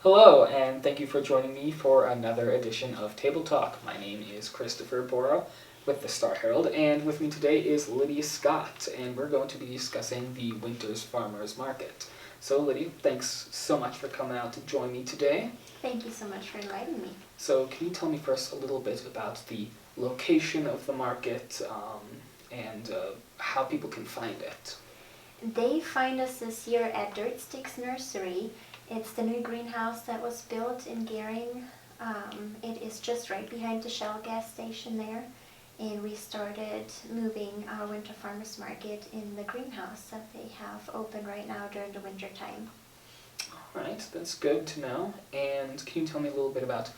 Hello, and thank you for joining me for another edition of Table Talk. My name is Christopher Borrow with the Star Herald, and with me today is Lydia Scott, and we're going to be discussing the Winter's Farmers Market. So, Lydia, thanks so much for coming out to join me today. Thank you so much for inviting me. So, can you tell me first a little bit about the location of the market and how people can find it? They find us this year at Dirt Sticks Nursery. It's the new greenhouse that was built in Gering. It is just right behind the Shell gas station there. And we started moving our winter farmers market in the greenhouse that they have open right now during the winter time. All right, that's good to know. And can you tell me a little bit about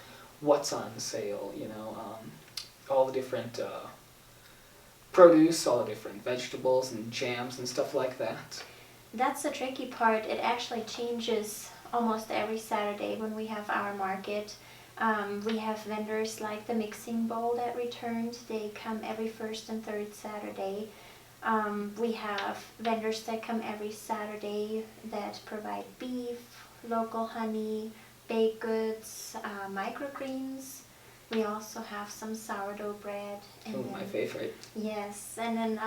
what's on sale? All the different produce, all the different vegetables and jams and stuff like that. That's the tricky part. It actually changes almost every Saturday when we have our market. We have vendors like the mixing bowl that returned. They come every first and third Saturday. We have vendors that come every Saturday that provide beef, local honey, baked goods, microgreens. We also have some sourdough bread. And my favorite. Yes, and then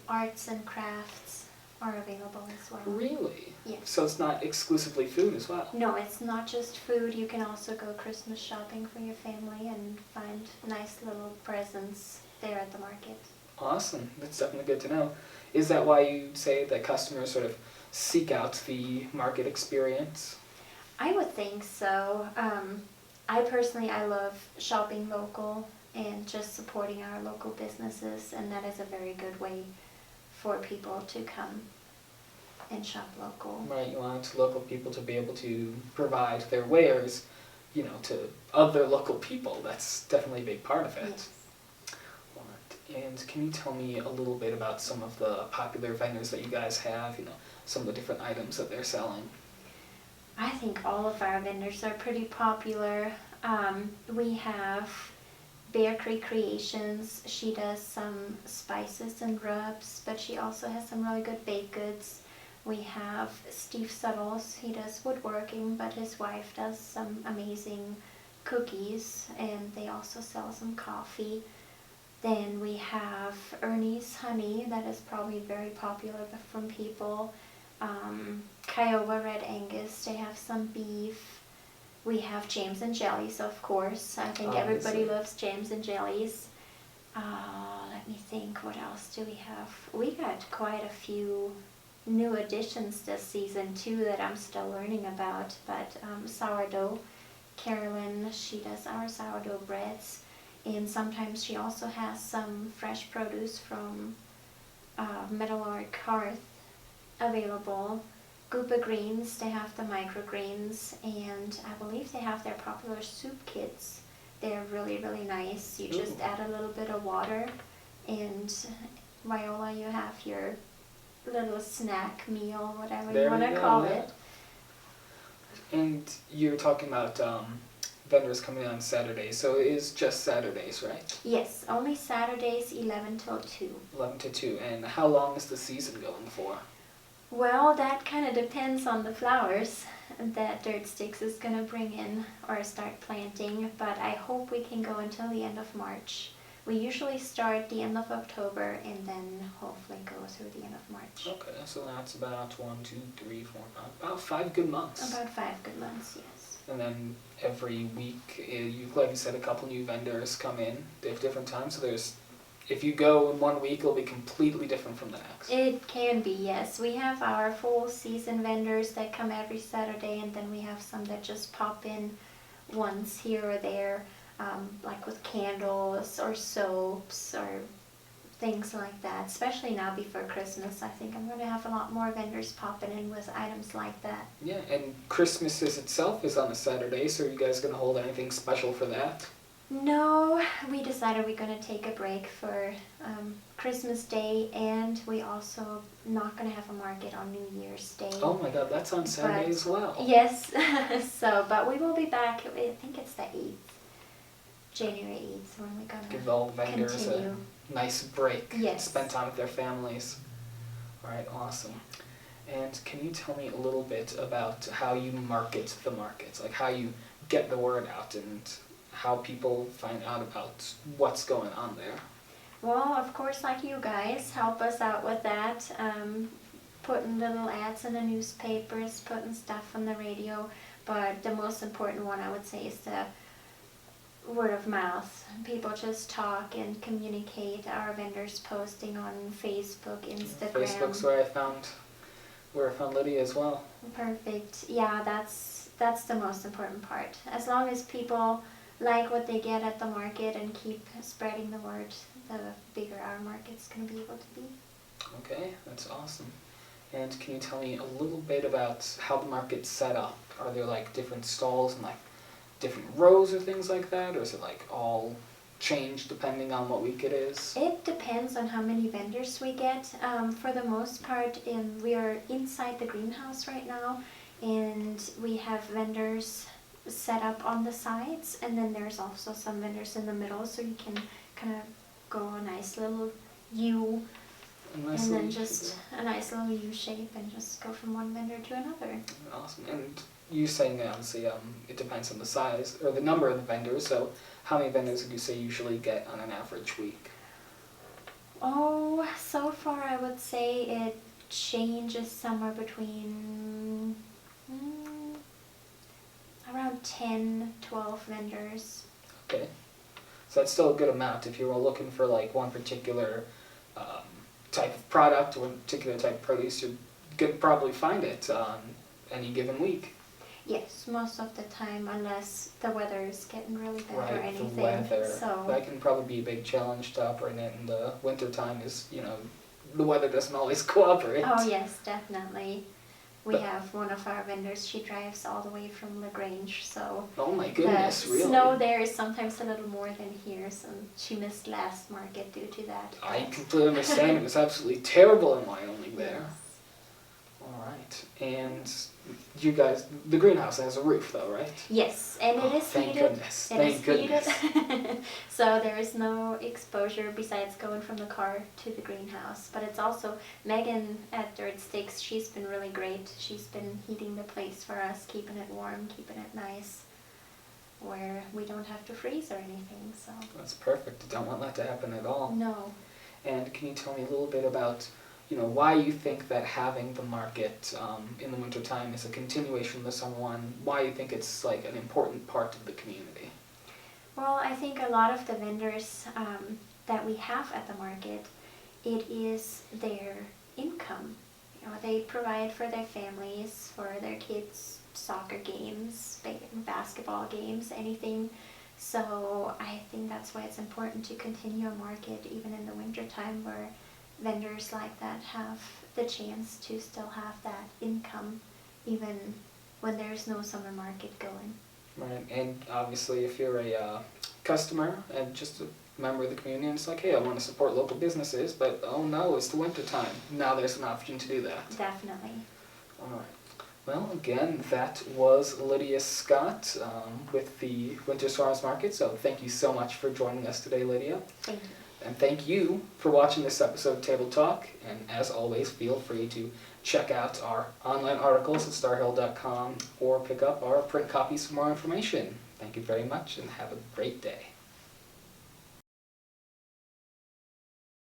arts and crafts are available as well. Really? Yes. So it's not exclusively food as well? No, it's not just food. You can also go Christmas shopping for your family and find nice little presents there at the market. Awesome. That's definitely good to know. Is that why you say that customers sort of seek out the market experience? I would think so. I love shopping local and just supporting our local businesses, and that is a very good way for people to come and shop local. Right, you want local people to be able to provide their wares, to other local people. That's definitely a big part of it. Yes. Right. And can you tell me a little bit about some of the popular vendors that you guys have, some of the different items that they're selling? I think all of our vendors are pretty popular. We have Bear Creek Creations. She does some spices and rubs, but she also has some really good baked goods. We have Steve Suttles. He does woodworking, but his wife does some amazing cookies, and they also sell some coffee. Then we have Ernie's Honey. That is probably very popular from people. Kiowa Red Angus. They have some beef. We have jams and jellies, of course. I think everybody loves jams and jellies. Let me think, what else do we have? We got quite a few new additions this season too that I'm still learning about. But sourdough, Carolyn, she does our sourdough breads. And sometimes she also has some fresh produce from Meadowlark Hearth available. Gooba Greens, they have the microgreens, and I believe they have their popular soup kits. They're really, really nice. You just add a little bit of water, and Viola, you have your little snack meal, whatever you want to call it. And you're talking about vendors coming on Saturdays, so it is just Saturdays, right? Yes, only Saturdays, 11 till 2. 11 to 2. And how long is the season going for? Well, that kind of depends on the flowers that Dirt Sticks is going to bring in or start planting, but I hope we can go until the end of March. We usually start the end of October and then hopefully go through the end of March. Okay, so that's about about 5 good months. About 5 good months, yes. And then every week, like you said, a couple new vendors come in at different times, so if you go in 1 week, it'll be completely different from the next. It can be, yes. We have our full season vendors that come every Saturday, and then we have some that just pop in once here or there, like with candles or soaps or things like that. Especially now before Christmas, I think I'm going to have a lot more vendors popping in with items like that. Yeah, and Christmas itself is on a Saturday, so are you guys going to hold anything special for that? No, we decided we're going to take a break for Christmas Day, and we also not going to have a market on New Year's Day. Oh my God, that's on Saturday as well. Yes, but we will be back, I think it's the 8th, January 8th, when we're going to Give all vendors continue. a nice break. Yes. Spend time with their families. All right, awesome. And can you tell me a little bit about how you market the markets, like how you get the word out and how people find out about what's going on there? Well, of course, like you guys, help us out with that. Putting little ads in the newspapers, putting stuff on the radio. But the most important one, I would say, is the word of mouth. People just talk and communicate. Our vendors posting on Facebook, Instagram. Facebook's where I found Lydia as well. Perfect. Yeah, that's the most important part. As long as people like what they get at the market and keep spreading the word, the bigger our market's going to be able to be. Okay, that's awesome. And can you tell me a little bit about how the market's set up? Are there like different stalls and like different rows or things like that, or is it like all change depending on what week it is? It depends on how many vendors we get. For the most part, we are inside the greenhouse right now, and we have vendors set up on the sides, and then there's also some vendors in the middle, so you can kind of go a nice little U, and then just a nice little U shape, and just go from one vendor to another. Awesome. And you saying obviously it depends on the size or the number of the vendors, so how many vendors would you say you usually get on an average week? Oh, so far I would say it changes somewhere between around 10, 12 vendors. Okay. So that's still a good amount. If you were looking for like one particular type of product or one particular type of produce, you could probably find it on any given week. Yes, most of the time, unless the weather is getting really bad or Right, anything. the weather. So That can probably be a big challenge to operate in the winter time is, the weather doesn't always cooperate. oh yes, definitely. We But- have one of our vendors, she drives all the way from LaGrange, so Oh my goodness, the really? snow there is sometimes a little more than here, so she missed last market due to that. I completely understand. It was absolutely terrible in Wyoming there. Yes. All right. And you guys, the greenhouse has a roof though, right? Yes, and it is Thank heated. goodness. It Thank is goodness. heated. So there is no exposure besides going from the car to the greenhouse. But it's also, Megan at Dirt Sticks, she's been really great. She's been heating the place for us, keeping it warm, keeping it nice, where we don't have to freeze or anything, so. That's perfect. Don't want that to happen at all. No. And can you tell me a little bit about, why you think that having the market in the wintertime is a continuation of the summer one, why you think it's like an important part of the community? Well, I think a lot of the vendors that we have at the market, it is their income. They provide for their families, for their kids' soccer games, basketball games, anything. So I think that's why it's important to continue a market even in the wintertime, where vendors like that have the chance to still have that income even when there's no summer market going. Right, and obviously if you're a customer and just a member of the community, and it's like, hey, I want to support local businesses, but oh no, it's the winter time. Now there's an option to do that. Definitely. All right. Well, again, that was Lydia Scott with the Winter Farmers Market, so thank you so much for joining us today, Lydia. Thank you. And thank you for watching this episode of Table Talk, and as always, feel free to check out our online articles at starhill.com or pick up our print copies for more information. Thank you very much and have a great day.